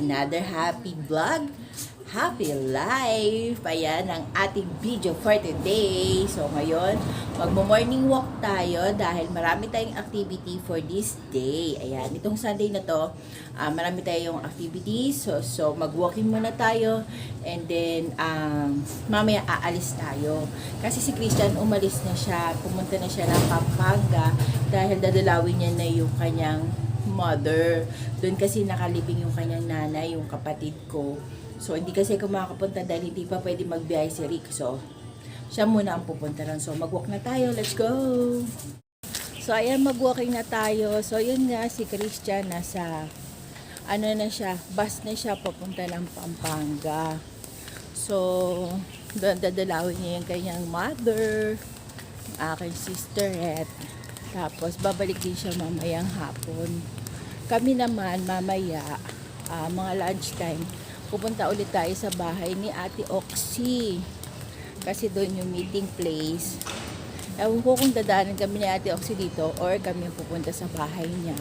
another happy vlog, happy life. Ayan ang ating video for today. So ngayon, magmo-morning walk tayo dahil marami tayong activity for this day. Ayan, itong Sunday na to, marami tayong activities. So mag-walking muna tayo and then mamaya aalis tayo. Kasi si Christian umalis na siya, pumunta na siya ng Pampanga dahil dadalawin niya na yung kanyang mother. Doon kasi nakalibing yung kanyang nanay, yung kapatid ko. So, hindi kasi ako makakapunta dahil hindi pa pwede magbiyahe si Rick. So, siya muna ang pupunta lang. So, mag-walk na tayo. Let's go! So, ayan, mag-walking na tayo. So, yun nga, si Christian nasa, na siya, bus na siya papunta ng Pampanga. So, doon dadalawin niya yung kanyang mother, aking sisterette. Tapos, babalik din siya mamayang hapon. Kami naman, mamaya, mga lunchtime, pupunta ulit tayo sa bahay ni Ate Oxy. Kasi doon yung meeting place. Ewan ko kung dadaanan kami ni Ate Oxy dito or kami pupunta sa bahay niya.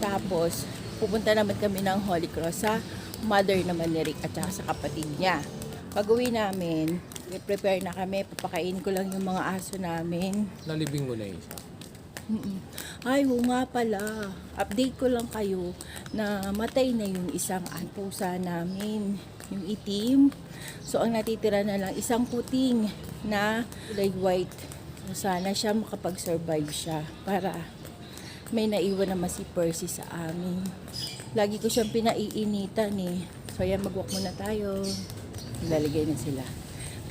Tapos, pupunta naman kami ng Holy Cross sa mother naman ni Rick at saka sa kapatid niya. Pag-uwi namin, prepare na kami. Papakain ko lang yung mga aso namin. Nalibing mo na isa. Ay, nga pala. Update ko lang kayo na matay na yung isang pusa namin. Yung itim. So, ang natitira na lang isang puting na kulay white. So, sana siya makapag-survive siya para may naiwan naman si Percy sa amin. Lagi ko siyang pinaiinitan eh. So, ayan, mag-walk muna tayo. Lalagay na sila.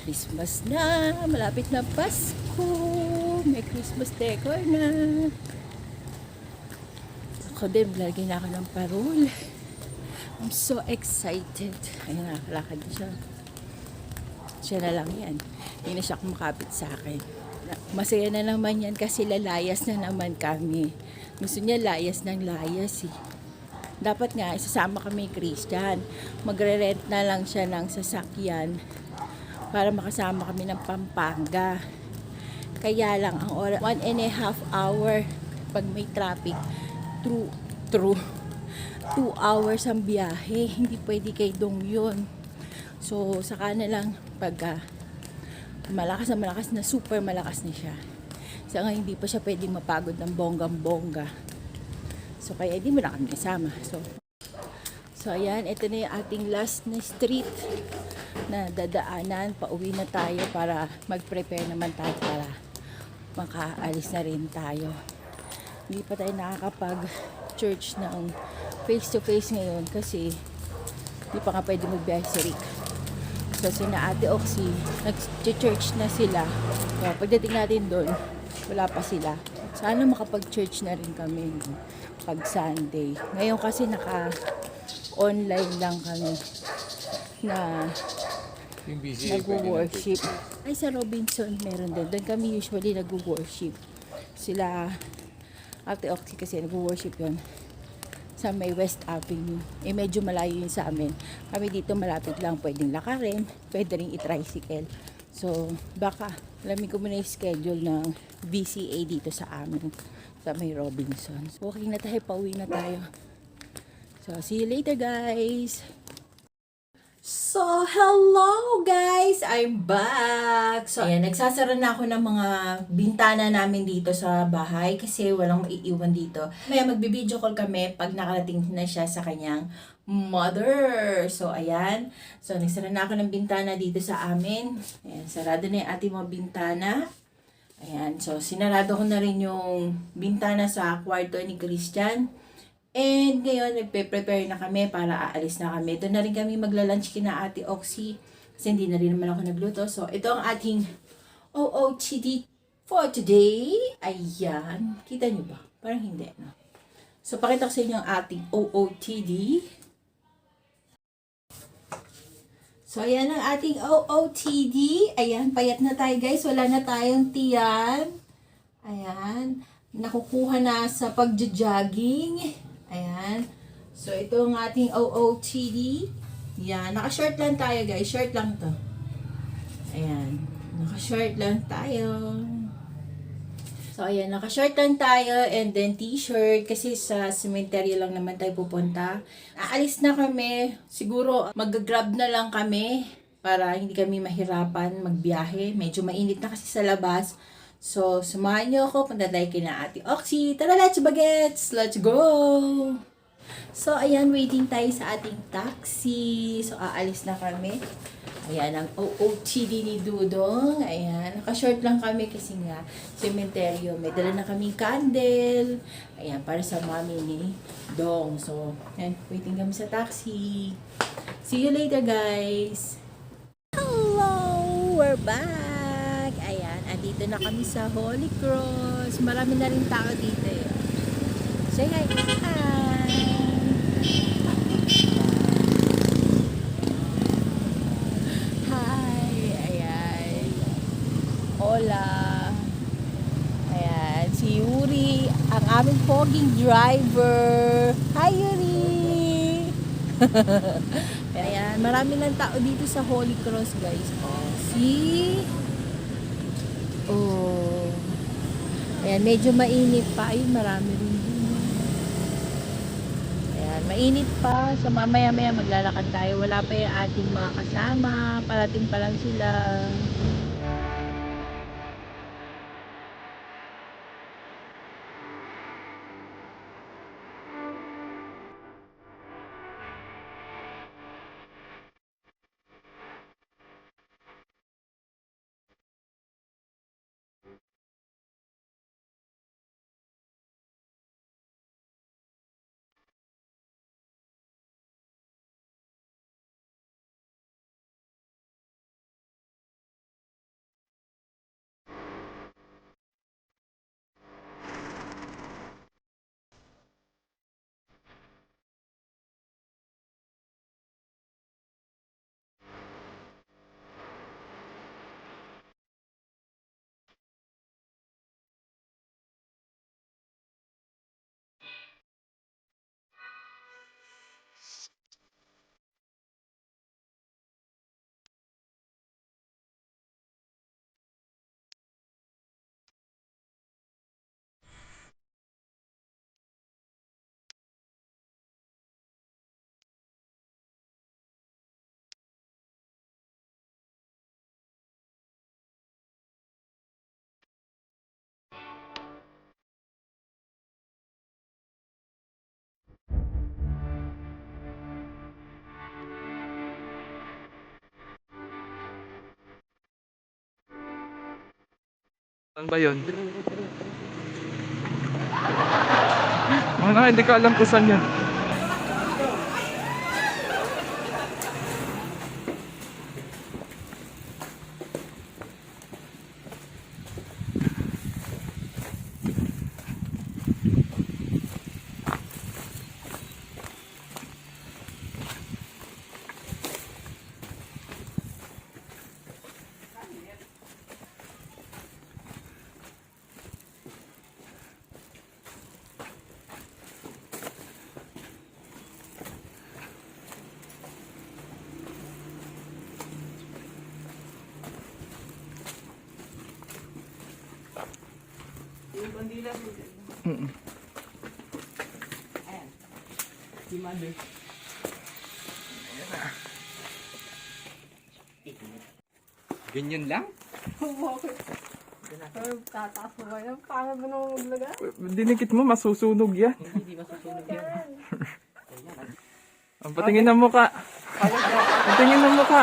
Christmas na! Malapit na Pasko! May Christmas decor na! Ako din, lalagay na ako ng parol. I'm so excited. Ayun, nakakalakad na siya. Siya na lang yan. Hindi na siya kumakapit sa akin. Masaya na naman yan kasi lalayas na naman kami. Gusto niya layas ng layas eh. Dapat nga, isasama kami Christian. Magre-rent na lang siya ng sasakyan para makasama kami ng Pampanga. Kaya lang, ang oras, 1.5 hour pag may traffic. True. 2 hours ang biyahe. Hindi pwede kay Dong yun. So, saka na lang pag malakas na, super malakas na siya. Sa nga, hindi pa siya pwedeng mapagod ng bonggang-bongga. So, kaya hindi mo na kami kasama. So, ayan, ito na yung ating last na street na dadaanan. Pauwi na tayo para mag-prepare naman tayo para makaalis na rin tayo. Hindi pa tayo nakakapag-church ng face-to-face ngayon kasi hindi pa nga pwede magbiyahe si Rick. So, sina Ate Oxy, nag-church na sila. So, pagdating natin doon, wala pa sila. Sana makapag-church na rin kami pag Sunday. Ngayon kasi naka-online lang kami na nag-worship. Ay, sa Robinson meron din. Doon kami usually nag-worship. Sila Ate Oxy kasi nag-worship yun sa may West Avenue. Eh, medyo malayo yun sa amin. Kami dito malapit lang. Pwedeng lakarin. Pwede rin i-tricycle. So, baka alamin ko muna yung schedule ng VCA dito sa amin. Sa may Robinson. So, walking na tayo. Pauwi na tayo. So, see you later, guys! So, hello guys! I'm back! So, ayan, nagsasara na ako ng mga bintana namin dito sa bahay kasi walang maiiwan dito. Kaya magbibideo call kami pag nakarating na siya sa kanyang mother. So, ayan. So, nagsara na ako ng bintana dito sa amin. Ayan, sarado na yung ating mga bintana. Ayan, so, sinarado ko na rin yung bintana sa kwarto ni Christian. And ngayon, nagpe-prepare na kami para aalis na kami. Doon na rin kami magla-lunch kina Ate Oxy. Kasi hindi na rin naman ako nagluto. So, ito ang ating OOTD for today. Ayan. Kita nyo ba? Parang hindi, no? So, pakita ko sa inyo ang ating OOTD. So, ayan ang ating OOTD. Ayan, payat na tayo guys. Wala na tayong tiyan. Ayan. Nakukuha na sa pagja-jogging. Ayan. So, ito ang ating OOTD. Yan. Naka-short lang tayo, guys. Short lang to. Ayan. Naka-short lang tayo. So, ayan, naka-short lang tayo and then t-shirt kasi sa cemetery lang naman tayo pupunta. Aalis na kami. Siguro, mag-grab na lang kami para hindi kami mahirapan magbiyahe. Medyo mainit na kasi sa labas. So, samahan niyo ako. Punta tayo kina Ate Oxy. Tara, let's bagets! Let's go! So, ayan, waiting tayo sa ating taxi. So, aalis na kami. Ayan, ang OOTD ni Dudong. Ayan, naka-short lang kami kasi nga, cementerio. May dala na kaming candle. Ayan, para sa mami ni Dong. So, ayan, waiting kami sa taxi. See you later, guys! Hello! We're back! Ayan, andito na kami sa Holy Cross. Marami na rin tao dito eh. Say hi! Hi! Hola. Ayan, si Yuri, ang aming foging driver. Hi, Yuri! Ayan, marami ng tao dito sa Holy Cross, guys. Oh. Ayan, medyo mainit pa. Ayun, marami rin dito. Ayan, mainit pa. So, mamaya-maya maglalakad tayo. Wala pa yung ating mga kasama. Parating pa lang sila. Saan ba yun? Hindi ka alam kung saan yun. Ayan. Si Mother. Ganyan lang? Bakit? Tataas mo ba yan? Paano ba naman maglagay? Dinikit mo, masusunog yan. Hindi ba susunog yan? Ang patingin ng muka. Patingin ng muka.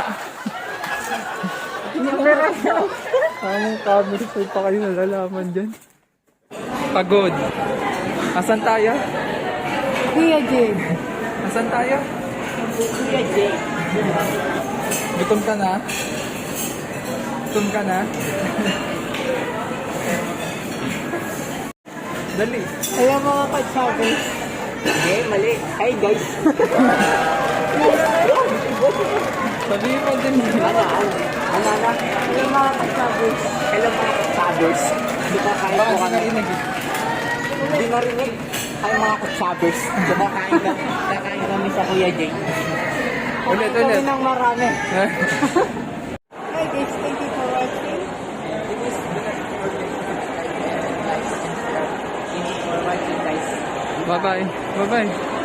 Anong camera pa kayo nalalaman dyan? Pagod. Asan tayo? Kuya Jay. Asan tayo? Kuya Jay. Gutom ka na? Gutom ka na? Dali. Kaya mga katsabi. Hindi, mali. Hi guys. Sabihin mo din. Ano? Kaya mga katsabi. Hello mga katsabers. Di ba kahit Baka mo kami? narinig eh. Hindi marinig. Ay mga katsabers. Di ba kakain kami sa Kuya Jay? Ulit. Kami ng marami. Hi guys, thank you for watching. Bye-bye. Bye-bye.